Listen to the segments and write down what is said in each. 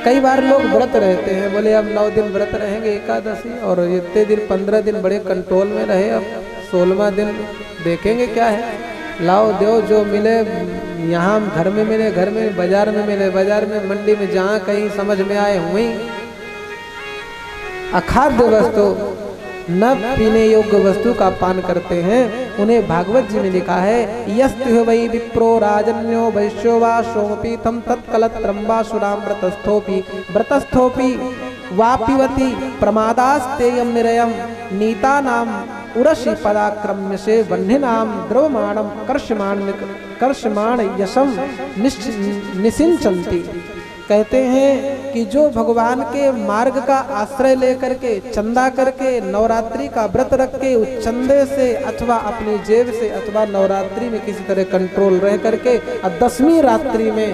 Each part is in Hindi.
कई बार लोग व्रत रहते हैं, बोले अब 9 दिन व्रत रहेंगे एकादशी, और इतने दिन 15 दिन बड़े कंट्रोल में रहे, अब 16वां दिन देखेंगे क्या है। लाओ देव जो मिले, यहाँ घर में मिले घर में, बाजार में मिले बाजार में, मंडी में, जहाँ कहीं समझ में आए वहीं। अखाद्य वस्तु न पीने योग्य वस्तु का पान करते हैं। उन्हें भागवत जी में लिखा है, यस्तु वै विप्रो राजन्यो वैश्यो वा सोमपीतम तत्कलत्रम्बासुराम व्रतस्थोपि वापिवती प्रमादास्तेयम निरयम नीतानाम उरसि पदाक्रम्य से वह्निनाम द्रवमाणम कर्षमाण यशम निसिंचन्ति। कहते हैं कि जो भगवान के मार्ग का आश्रय लेकर के, चंदा करके, नवरात्रि का व्रत रख के, उस चंदे से अथवा अपनी जेब से अथवा नवरात्रि में किसी तरह कंट्रोल रह करके, और 10वीं रात्रि में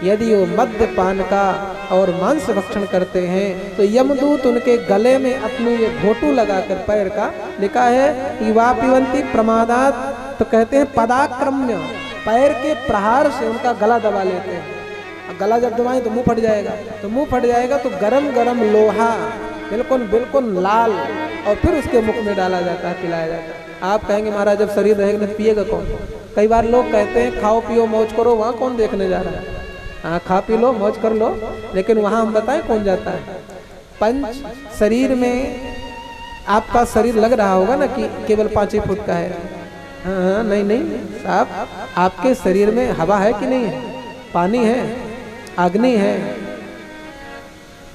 यदि वो मद्यपान का और मांस भक्षण करते हैं तो यमदूत उनके गले में अपनी ये घोटू लगाकर, पैर का लिखा है युवा पिबंती प्रमादात, तो कहते हैं पदाक्रम्य, पैर के प्रहार से उनका गला दबा लेते हैं। गला जब दबाएं तो मुंह फट जाएगा, तो मुंह फट जाएगा तो गरम गरम लोहा बिल्कुल बिल्कुल लाल, और फिर उसके मुख में डाला जाता है, पिलाया जाता है। आप कहेंगे महाराज जब शरीर रहेगा तो पिएगा कौन। कई बार लोग कहते हैं खाओ पियो मौज करो, वहाँ कौन देखने जा रहा है। हाँ, खा पी लो मौज कर लो, लेकिन वहाँ हम बताएं कौन जाता है। पंच शरीर में आपका शरीर लग रहा होगा ना कि केवल 5 ही फुट का है। हाँ नहीं नहीं साहब, आपके शरीर में हवा है कि नहीं है, पानी है, अग्नि है,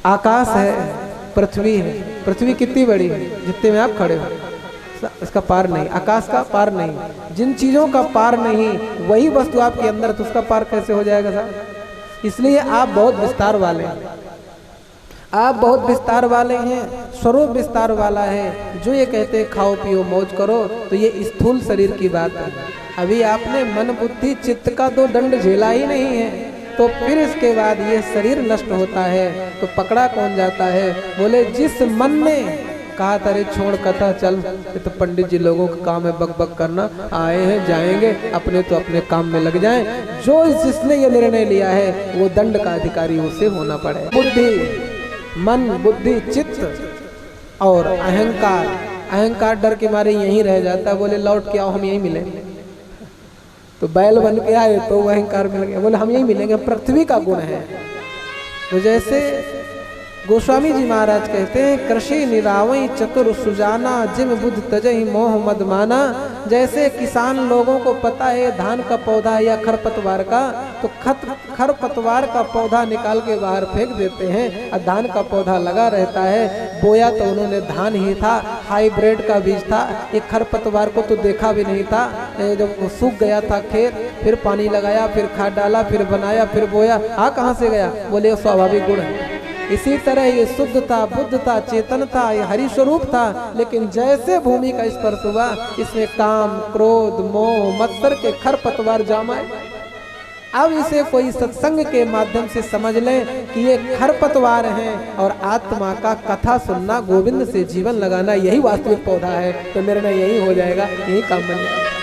आकाश है, पृथ्वी है। पृथ्वी कितनी बड़ी है, जितने में आप खड़े हो, इसका पार नहीं, आकाश का पार नहीं। जिन चीजों का पार नहीं वही वस्तु आपके अंदर, तो उसका पार कैसे हो जाएगा साहब। इसलिए आप बहुत विस्तार वाले हैं, आप बहुत विस्तार वाले हैं, स्वरूप विस्तार वाला है। जो ये कहते हैं खाओ पियो मौज करो, तो ये स्थूल शरीर की बात है। अभी आपने मन बुद्धि चित्त का 2 दंड झेला ही नहीं है, तो फिर इसके बाद ये शरीर नष्ट होता है तो पकड़ा कौन जाता है। बोले जिस मन ने कहा तारे छोड़ कथा चल, ये तो पंडित जी लोगों का काम है बक बक करना, आए हैं जाएंगे, अपने तो अपने काम में लग जाएं। जो जिसने ये निर्णय लिया है वो दंड का अधिकारी उसे होना पड़े। बुद्धि, मन, बुद्धि, चित्त और अहंकार, अहंकार डर के मारे यहीं रह जाता है। बोले लौट के आओ हम यहीं मिलेंगे, तो बैल बन के आए तो वो अहंकार मिल गया, बोले हम यहीं मिलेंगे, पृथ्वी का गुण है। तो जैसे गोस्वामी जी महाराज कहते हैं, कृषि निरावई चतुर सुजाना जिम बुद्ध तजहि मोह मद माना। जैसे किसान लोगों को पता है धान का पौधा या खरपतवार का, तो खरपतवार का पौधा निकाल के बाहर फेंक देते हैं, और धान का पौधा लगा रहता है। बोया तो उन्होंने धान ही था, हाइब्रिड का बीज था, ये खरपतवार को तो देखा भी नहीं था। जब सूख गया था खेत, फिर पानी लगाया, फिर खाद डाला, फिर बनाया, फिर बोया, कहाँ से गया। बोले स्वाभाविक गुण है। इसी तरह ये शुद्ध था, बुद्ध था, चेतन था, ये हरि स्वरूप था, लेकिन जैसे भूमि का स्पर्श हुआ इसमें काम, क्रोध, मोह, मत्सर के खरपतवार जामाए। अब इसे कोई सत्संग के माध्यम से समझ लें कि ये खरपतवार हैं, और आत्मा का कथा सुनना, गोविंद से जीवन लगाना, यही वास्तविक पौधा है। तो निर्णय यही हो जाएगा, यही काम बन जाएगा।